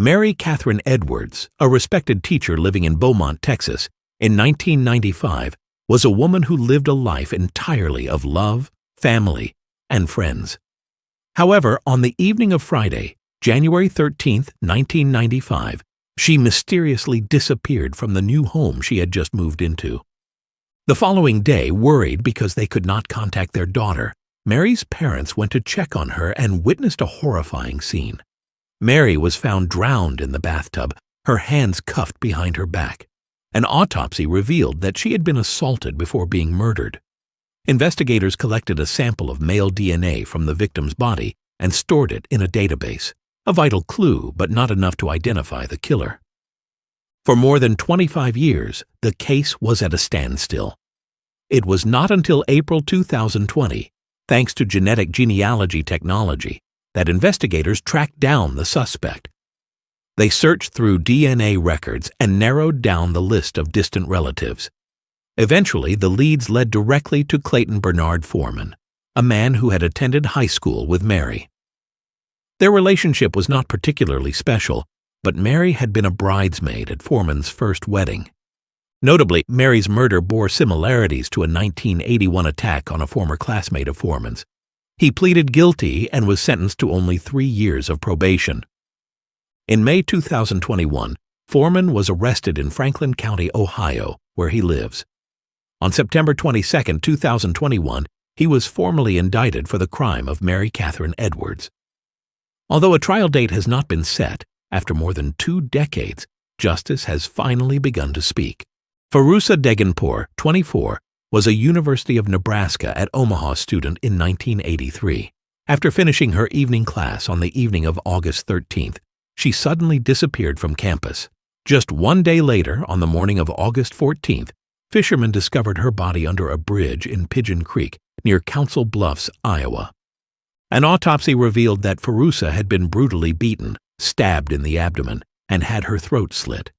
Mary Catherine Edwards, a respected teacher living in Beaumont, Texas, in 1995, was a woman who lived a life entirely of love, family, and friends. However, on the evening of Friday, January 13, 1995, she mysteriously disappeared from the new home she had just moved into. The following day, worried because they could not contact their daughter, Mary's parents went to check on her and witnessed a horrifying scene. Mary was found drowned in the bathtub, her hands cuffed behind her back. An autopsy revealed that she had been assaulted before being murdered. Investigators collected a sample of male DNA from the victim's body and stored it in a database, a vital clue but not enough to identify the killer. For more than 25 years, the case was at a standstill. It was not until April 2020, thanks to genetic genealogy technology, that investigators tracked down the suspect. They searched through DNA records and narrowed down the list of distant relatives. Eventually, the leads led directly to Clayton Bernard Foreman, a man who had attended high school with Mary. Their relationship was not particularly special, but Mary had been a bridesmaid at Foreman's first wedding. Notably, Mary's murder bore similarities to a 1981 attack on a former classmate of Foreman's. He pleaded guilty and was sentenced to only 3 years of probation. In May 2021, Foreman was arrested in Franklin County, Ohio, where he lives. On September 22, 2021, he was formally indicted for the crime of Mary Catherine Edwards. Although a trial date has not been set, after more than 2 decades, justice has finally begun to speak. Firoozeh Daganpour, 24, was a University of Nebraska at Omaha student in 1983. After finishing her evening class on the evening of August 13th, she suddenly disappeared from campus. Just 1 day later, on the morning of August 14th, fishermen discovered her body under a bridge in Pigeon Creek near Council Bluffs, Iowa. An autopsy revealed that Firoozeh had been brutally beaten, stabbed in the abdomen, and had her throat slit.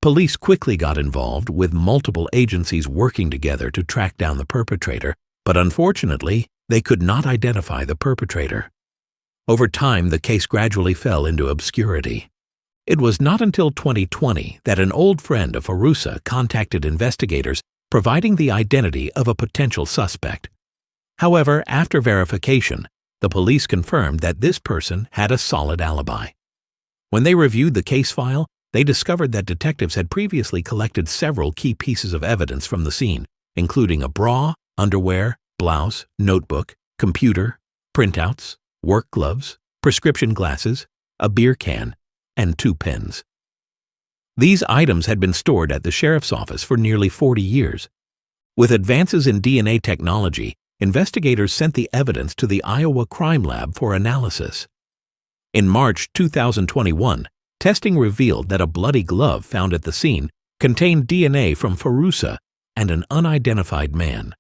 Police quickly got involved, with multiple agencies working together to track down the perpetrator, but unfortunately, they could not identify the perpetrator. Over time, the case gradually fell into obscurity. It was not until 2020 that an old friend of Firoozeh contacted investigators, providing the identity of a potential suspect. However, after verification, the police confirmed that this person had a solid alibi. When they reviewed the case file, they discovered that detectives had previously collected several key pieces of evidence from the scene, including a bra, underwear, blouse, notebook, computer, printouts, work gloves, prescription glasses, a beer can, and 2 pens. These items had been stored at the sheriff's office for nearly 40 years. With advances in DNA technology, investigators sent the evidence to the Iowa Crime Lab for analysis. In March 2021, testing revealed that a bloody glove found at the scene contained DNA from Firoozeh and an unidentified man.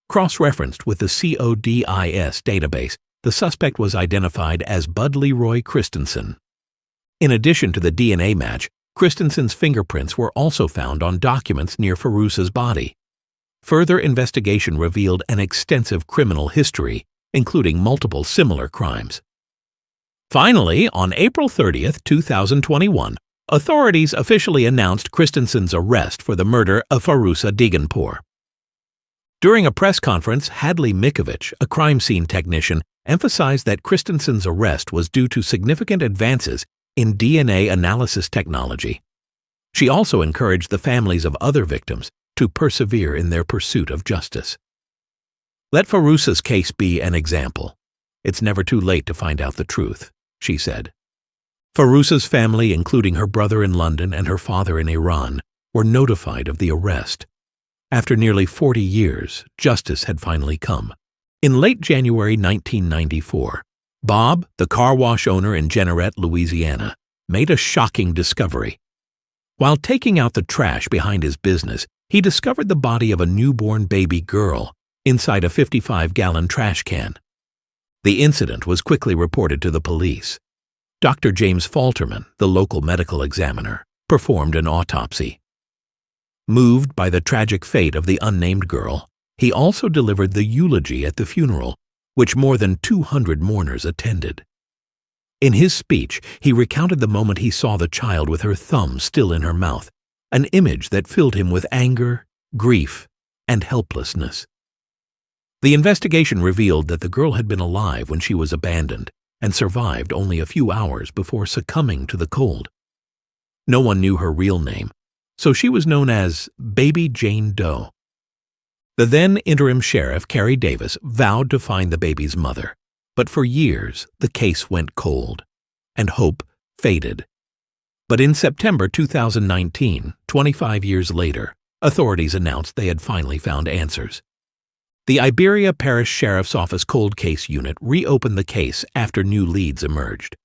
Cross-referenced with the CODIS database, the suspect was identified as Bud Leroy Christensen. In addition to the DNA match, Christensen's fingerprints were also found on documents near Firoozeh's body. Further investigation revealed an extensive criminal history, including multiple similar crimes. Finally, on April 30, 2021, authorities officially announced Christensen's arrest for the murder of Firoozeh Daganpour. During a press conference, Hadley Mikovich, a crime scene technician, emphasized that Christensen's arrest was due to significant advances in DNA analysis technology. She also encouraged the families of other victims to persevere in their pursuit of justice. Let Firoozeh's case be an example. It's never too late to find out the truth, she said. Firoozeh's family, including her brother in London and her father in Iran, were notified of the arrest. After nearly 40 years, justice had finally come. In late January 1994, Bob, the car wash owner in Jeanerette, Louisiana, made a shocking discovery. While taking out the trash behind his business, he discovered the body of a newborn baby girl inside a 55-gallon trash can. The incident was quickly reported to the police. Dr. James Falterman, the local medical examiner, performed an autopsy. Moved by the tragic fate of the unnamed girl, he also delivered the eulogy at the funeral, which more than 200 mourners attended. In his speech, he recounted the moment he saw the child with her thumb still in her mouth, an image that filled him with anger, grief, and helplessness. The investigation revealed that the girl had been alive when she was abandoned and survived only a few hours before succumbing to the cold. No one knew her real name, so she was known as Baby Jane Doe. The then interim sheriff, Kerry Davis, vowed to find the baby's mother, but for years the case went cold, and hope faded. But in September 2019, 25 years later, authorities announced they had finally found answers. The Iberia Parish Sheriff's Office Cold Case Unit reopened the case after new leads emerged.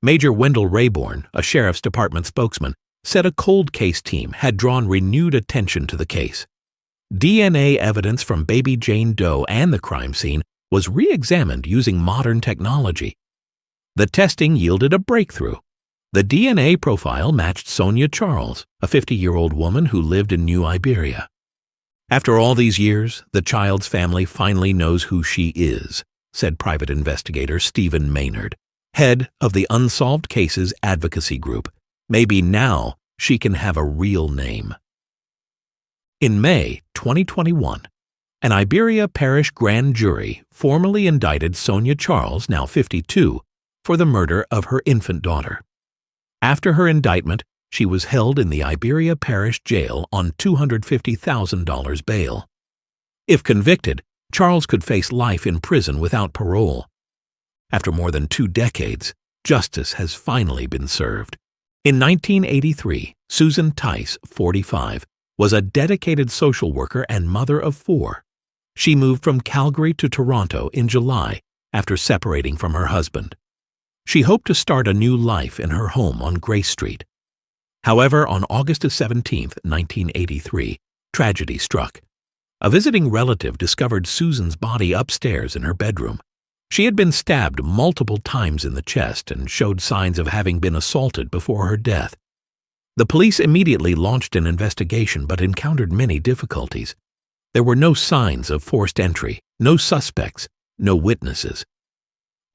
Major Wendell Rayborn, a Sheriff's Department spokesman, said a cold case team had drawn renewed attention to the case. DNA evidence from Baby Jane Doe and the crime scene was re-examined using modern technology. The testing yielded a breakthrough. The DNA profile matched Sonia Charles, a 50-year-old woman who lived in New Iberia. After all these years, the child's family finally knows who she is, said private investigator Stephen Maynard, head of the Unsolved Cases Advocacy Group. Maybe now she can have a real name. In May 2021, an Iberia Parish grand jury formally indicted Sonia Charles, now 52, for the murder of her infant daughter. After her indictment, she was held in the Iberia Parish Jail on $250,000 bail. If convicted, Charles could face life in prison without parole. After more than 2 decades, justice has finally been served. In 1983, Susan Tice, 45, was a dedicated social worker and mother of 4. She moved from Calgary to Toronto in July after separating from her husband. She hoped to start a new life in her home on Grace Street. However, on August 17, 1983, tragedy struck. A visiting relative discovered Susan's body upstairs in her bedroom. She had been stabbed multiple times in the chest and showed signs of having been assaulted before her death. The police immediately launched an investigation but encountered many difficulties. There were no signs of forced entry, no suspects, no witnesses.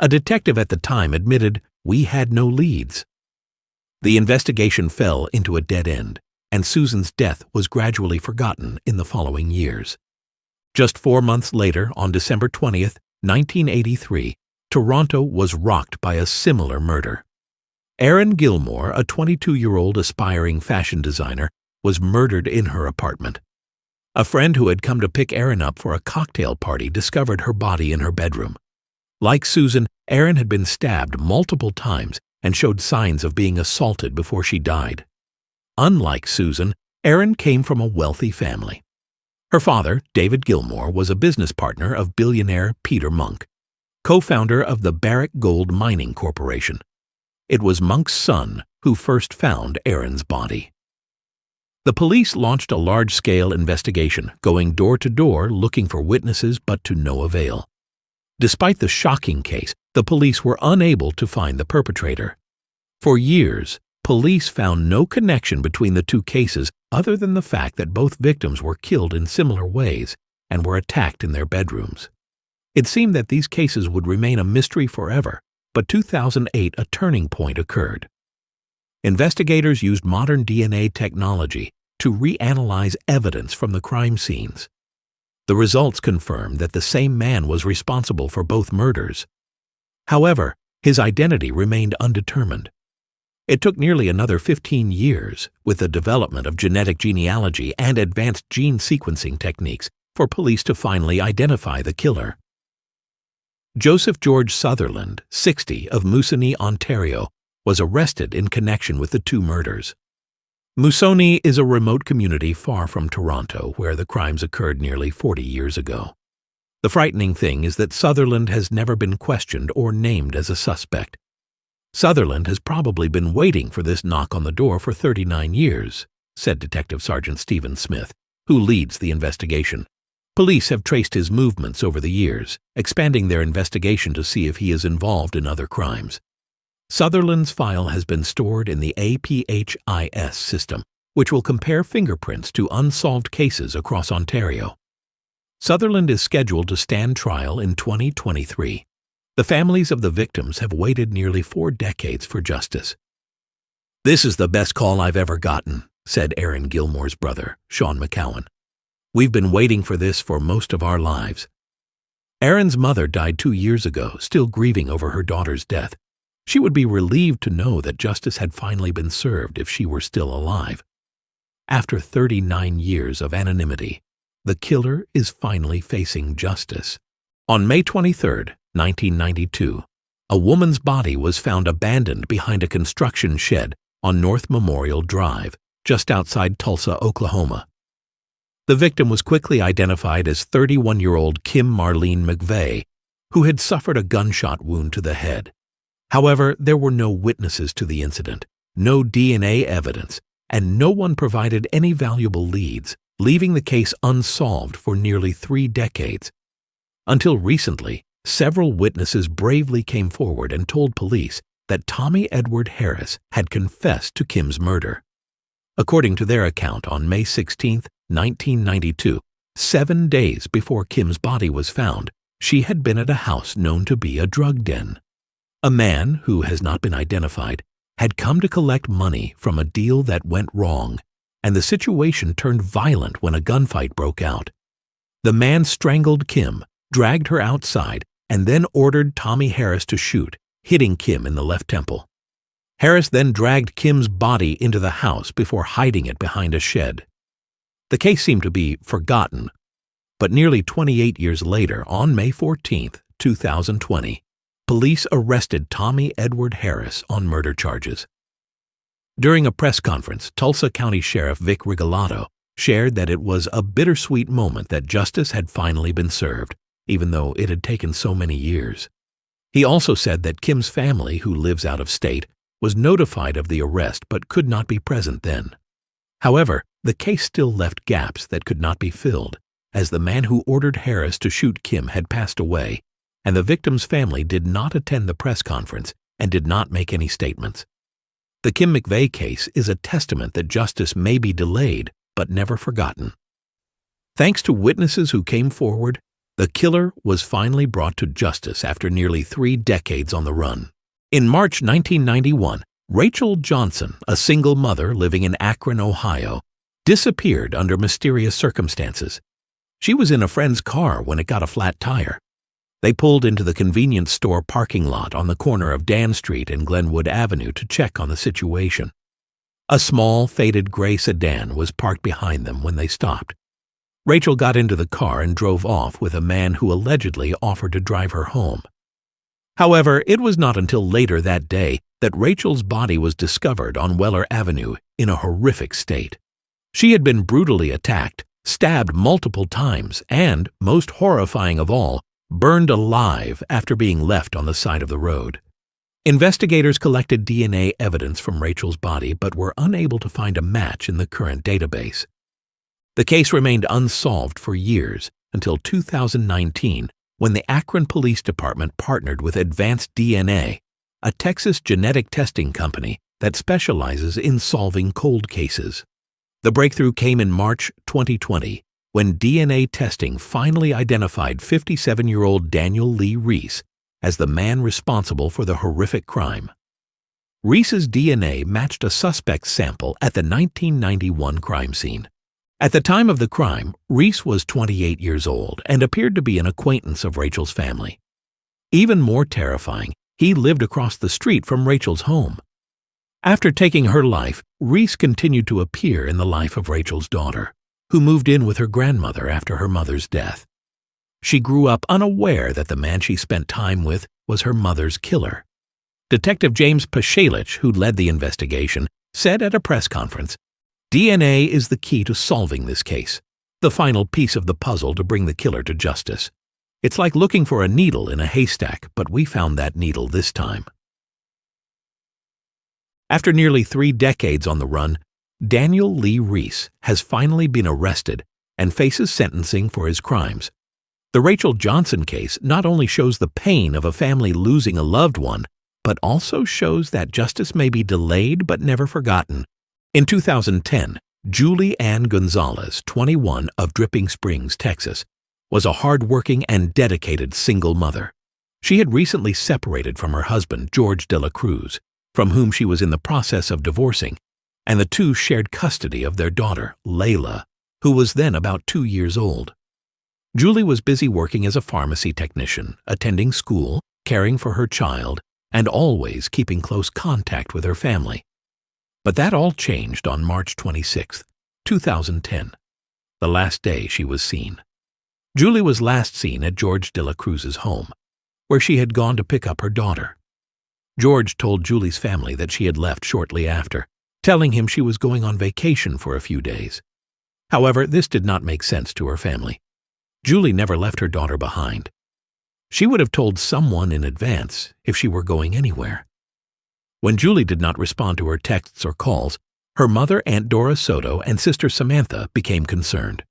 A detective at the time admitted, "We had no leads." The investigation fell into a dead end, and Susan's death was gradually forgotten in the following years. Just 4 months later, on December 20, 1983, Toronto was rocked by a similar murder. Erin Gilmore, a 22-year-old aspiring fashion designer, was murdered in her apartment. A friend who had come to pick Erin up for a cocktail party discovered her body in her bedroom. Like Susan, Erin had been stabbed multiple times and showed signs of being assaulted before she died. Unlike Susan, Erin came from a wealthy family. Her father, David Gilmore, was a business partner of billionaire Peter Munk, co-founder of the Barrick Gold Mining Corporation. It was Monk's son who first found Erin's body. The police launched a large-scale investigation, going door to door looking for witnesses but to no avail. Despite the shocking case, the police were unable to find the perpetrator. For years, police found no connection between the 2 cases other than the fact that both victims were killed in similar ways and were attacked in their bedrooms. It seemed that these cases would remain a mystery forever, but 2008 a turning point occurred. Investigators used modern DNA technology to reanalyze evidence from the crime scenes. The results confirmed that the same man was responsible for both murders. However, his identity remained undetermined. It took nearly another 15 years, with the development of genetic genealogy and advanced gene sequencing techniques, for police to finally identify the killer. Joseph George Sutherland, 60, of Moosonee, Ontario, was arrested in connection with the 2 murders. Moosonee is a remote community far from Toronto, where the crimes occurred nearly 40 years ago. The frightening thing is that Sutherland has never been questioned or named as a suspect. Sutherland has probably been waiting for this knock on the door for 39 years, said Detective Sergeant Stephen Smith, who leads the investigation. Police have traced his movements over the years, expanding their investigation to see if he is involved in other crimes. Sutherland's file has been stored in the APHIS system, which will compare fingerprints to unsolved cases across Ontario. Sutherland is scheduled to stand trial in 2023. The families of the victims have waited nearly 4 decades for justice. "This is the best call I've ever gotten," said Aaron Gilmore's brother, Sean McCowan. "We've been waiting for this for most of our lives." Aaron's mother died 2 years ago, still grieving over her daughter's death. She would be relieved to know that justice had finally been served if she were still alive. After 39 years of anonymity, the killer is finally facing justice. On May 23, 1992, a woman's body was found abandoned behind a construction shed on North Memorial Drive, just outside Tulsa, Oklahoma. The victim was quickly identified as 31-year-old Kim Marlene McVeigh, who had suffered a gunshot wound to the head. However, there were no witnesses to the incident, no DNA evidence, and no one provided any valuable leads, leaving the case unsolved for nearly 3 decades. Until recently, several witnesses bravely came forward and told police that Tommy Edward Harris had confessed to Kim's murder. According to their account, on May 16, 1992, 7 days before Kim's body was found, she had been at a house known to be a drug den. A man, who has not been identified, had come to collect money from a deal that went wrong, and the situation turned violent when a gunfight broke out. The man strangled Kim, dragged her outside, and then ordered Tommy Harris to shoot, hitting Kim in the left temple. Harris then dragged Kim's body into the house before hiding it behind a shed. The case seemed to be forgotten, but nearly 28 years later, on May 14, 2020, police arrested Tommy Edward Harris on murder charges. During a press conference, Tulsa County Sheriff Vic Rigolato shared that it was a bittersweet moment that justice had finally been served, even though it had taken so many years. He also said that Kim's family, who lives out of state, was notified of the arrest but could not be present then. However, the case still left gaps that could not be filled, as the man who ordered Harris to shoot Kim had passed away, and the victim's family did not attend the press conference and did not make any statements. The Kim McVeigh case is a testament that justice may be delayed but never forgotten. Thanks to witnesses who came forward, the killer was finally brought to justice after nearly 3 decades on the run. In March 1991, Rachel Johnson, a single mother living in Akron, Ohio, disappeared under mysterious circumstances. She was in a friend's car when it got a flat tire. They pulled into the convenience store parking lot on the corner of Dan Street and Glenwood Avenue to check on the situation. A small, faded gray sedan was parked behind them when they stopped. Rachel got into the car and drove off with a man who allegedly offered to drive her home. However, it was not until later that day that Rachel's body was discovered on Weller Avenue in a horrific state. She had been brutally attacked, stabbed multiple times, and, most horrifying of all, burned alive after being left on the side of the road. Investigators collected DNA evidence from Rachel's body but were unable to find a match in the current database. The case remained unsolved for years until 2019, when the Akron Police Department partnered with Advanced DNA, a Texas genetic testing company that specializes in solving cold cases. The breakthrough came in March 2020, when DNA testing finally identified 57-year-old Daniel Lee Reese as the man responsible for the horrific crime. Reese's DNA matched a suspect's sample at the 1991 crime scene. At the time of the crime, Reese was 28 years old and appeared to be an acquaintance of Rachel's family. Even more terrifying, he lived across the street from Rachel's home. After taking her life, Reese continued to appear in the life of Rachel's daughter, who moved in with her grandmother after her mother's death. She grew up unaware that the man she spent time with was her mother's killer. Detective James Pashalich, who led the investigation, said at a press conference, "DNA is the key to solving this case, the final piece of the puzzle to bring the killer to justice. It's like looking for a needle in a haystack, but we found that needle this time." After nearly 3 decades on the run, Daniel Lee Reese has finally been arrested and faces sentencing for his crimes. The Rachel Johnson case not only shows the pain of a family losing a loved one, but also shows that justice may be delayed but never forgotten. In 2010, Julie Ann Gonzalez, 21, of Dripping Springs, Texas, was a hard-working and dedicated single mother. She had recently separated from her husband, George de la Cruz, from whom she was in the process of divorcing, and the two shared custody of their daughter, Layla, who was then about 2 years old. Julie was busy working as a pharmacy technician, attending school, caring for her child, and always keeping close contact with her family. But that all changed on March 26, 2010, the last day she was seen. Julie was last seen at George de la Cruz's home, where she had gone to pick up her daughter. George told Julie's family that she had left shortly after, telling him she was going on vacation for a few days. However, this did not make sense to her family. Julie never left her daughter behind. She would have told someone in advance if she were going anywhere. When Julie did not respond to her texts or calls, her mother, Aunt Dora Soto, and sister Samantha became concerned.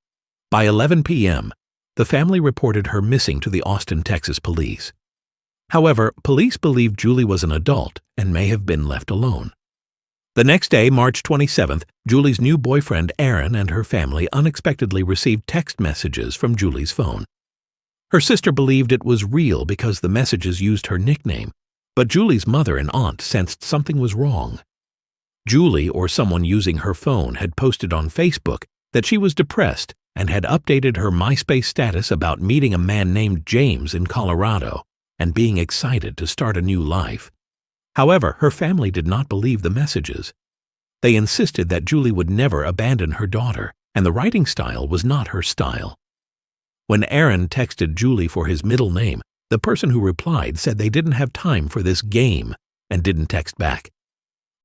By 11 p.m., the family reported her missing to the Austin, Texas police. However, police believed Julie was an adult and may have been left alone. The next day, March 27th, Julie's new boyfriend Aaron and her family unexpectedly received text messages from Julie's phone. Her sister believed it was real because the messages used her nickname, but Julie's mother and aunt sensed something was wrong. Julie or someone using her phone had posted on Facebook that she was depressed and had updated her MySpace status about meeting a man named James in Colorado and being excited to start a new life. However, her family did not believe the messages. They insisted that Julie would never abandon her daughter, and the writing style was not her style. When Aaron texted Julie for his middle name, the person who replied said they didn't have time for this game and didn't text back.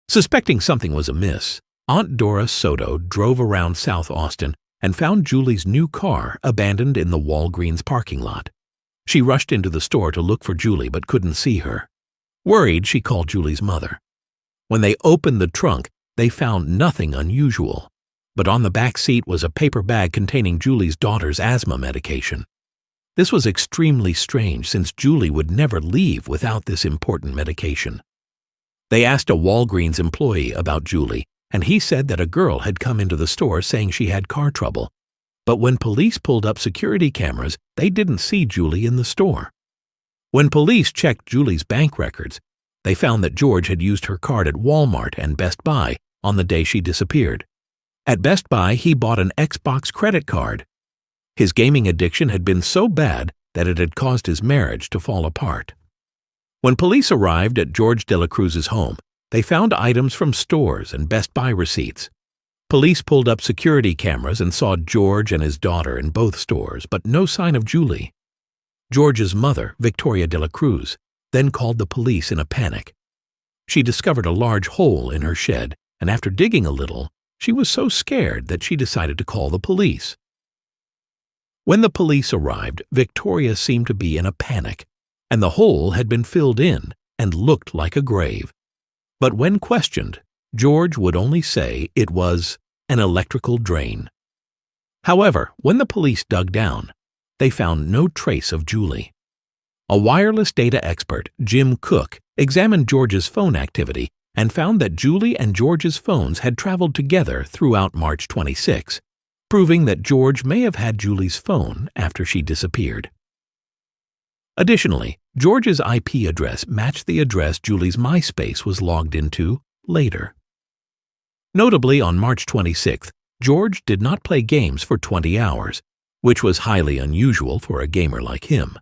Suspecting something was amiss, Aunt Dora Soto drove around South Austin and found Julie's new car abandoned in the Walgreens parking lot. She rushed into the store to look for Julie but couldn't see her. Worried, she called Julie's mother. When they opened the trunk, they found nothing unusual, but on the back seat was a paper bag containing Julie's daughter's asthma medication. This was extremely strange since Julie would never leave without this important medication. They asked a Walgreens employee about Julie, and he said that a girl had come into the store saying she had car trouble. But when police pulled up security cameras, they didn't see Julie in the store. When police checked Julie's bank records, they found that George had used her card at Walmart and Best Buy on the day she disappeared. At Best Buy, he bought an Xbox credit card. His gaming addiction had been so bad that it had caused his marriage to fall apart. When police arrived at George de la Cruz's home, they found items from stores and Best Buy receipts. Police pulled up security cameras and saw George and his daughter in both stores, but no sign of Julie. George's mother, Victoria de la Cruz, then called the police in a panic. She discovered a large hole in her shed, and after digging a little, she was so scared that she decided to call the police. When the police arrived, Victoria seemed to be in a panic, and the hole had been filled in and looked like a grave. But when questioned, George would only say it was an electrical drain. However, when the police dug down, they found no trace of Julie. A wireless data expert, Jim Cook, examined George's phone activity and found that Julie and George's phones had traveled together throughout March 26, proving that George may have had Julie's phone after she disappeared. Additionally, George's IP address matched the address Julie's MySpace was logged into later. Notably, on March 26th, George did not play games for 20 hours, which was highly unusual for a gamer like him.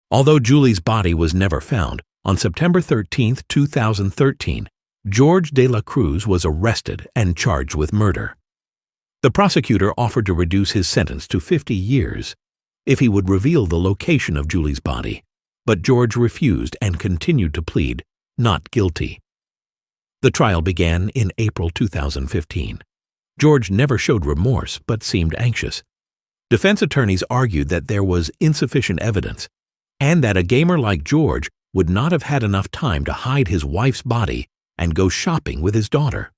Although Julie's body was never found, on September 13, 2013, George de la Cruz was arrested and charged with murder. The prosecutor offered to reduce his sentence to 50 years if he would reveal the location of Julie's body, but George refused and continued to plead not guilty. The trial began in April 2015. George never showed remorse but seemed anxious. Defense attorneys argued that there was insufficient evidence and that a gamer like George would not have had enough time to hide his wife's body and go shopping with his daughter.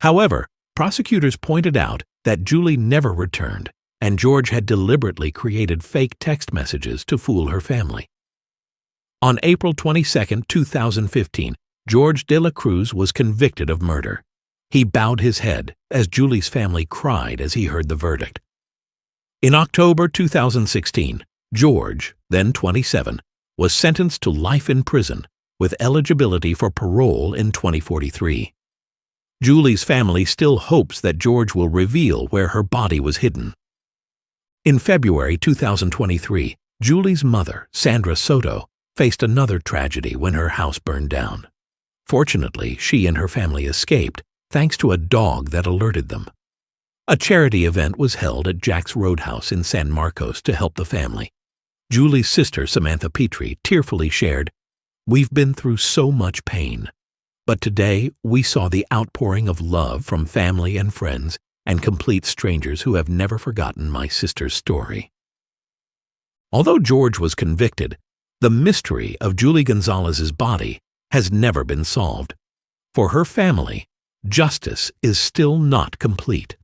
However, prosecutors pointed out that Julie never returned, and George had deliberately created fake text messages to fool her family. On April 22, 2015, George de la Cruz was convicted of murder. He bowed his head as Julie's family cried as he heard the verdict. In October 2016, George, then 27, was sentenced to life in prison with eligibility for parole in 2043. Julie's family still hopes that George will reveal where her body was hidden. In February 2023, Julie's mother, Sandra Soto, faced another tragedy when her house burned down. Fortunately, she and her family escaped thanks to a dog that alerted them. A charity event was held at Jack's Roadhouse in San Marcos to help the family. Julie's sister, Samantha Petrie, tearfully shared, "We've been through so much pain, but today we saw the outpouring of love from family and friends and complete strangers who have never forgotten my sister's story." Although George was convicted, the mystery of Julie Gonzalez's body has never been solved. For her family, justice is still not complete.